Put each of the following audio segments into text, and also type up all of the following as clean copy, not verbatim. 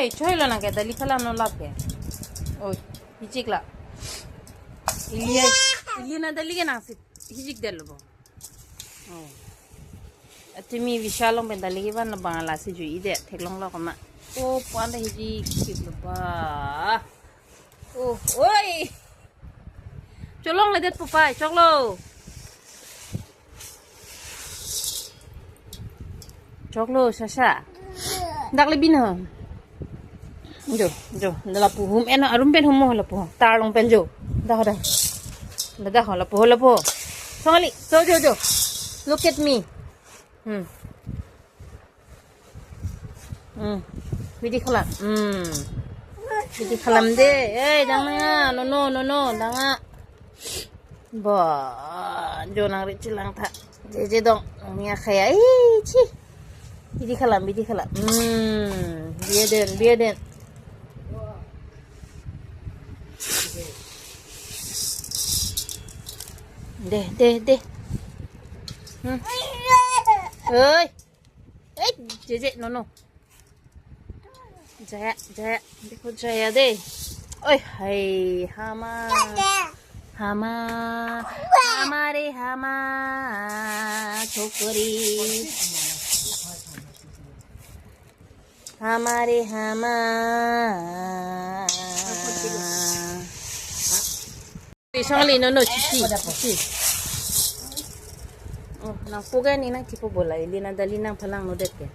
Choy lo na ke dali khala no lap ke. Oi, hijik la. Ili na dali ke na sit hijik del bo. Oh. Atimi vishalong ben dali ke ban na bangala si ju ide theklong lo kama. Oh, panda hijik kip lo ba. Oh, oi. Cholong le det pupai choklo. Choklo sasa. Dak lebih na. Jo, lapu hum ena arum pen hum lapu. Tarong pen jo. Dah. Lapu. Songali, jo. Look at me. Bidi khalam de. Danga. No, danga. Ba, jo nang ri cilang tha. Je dong. Mia khaya. Chi. Bidi khalam. Biaden. Deh. Ơi. Je, no. Jaya. Dekho Jaya de. Oi, hai, hama. Hamare hama. Chokori. Hamare hama. Isang no, chichi. Oh, nang puga ni nang tipo bola, ili na dali nang palang no det ke.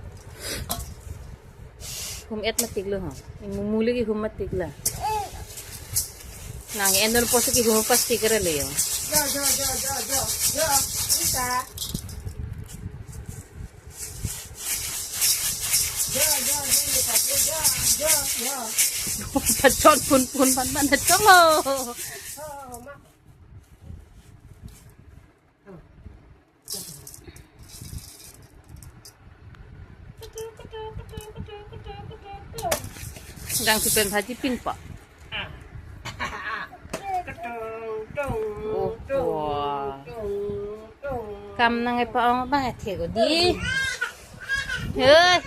Hum et matiglo ha. Mumuli ki hum matigla. Nang endon po ki hum pas tigre le yo. Jo. Isa. Jo. Pachon pun pan cholo. Gang sipen bhaji pin pa. Kam nang pa ong ba the ko di. Hey.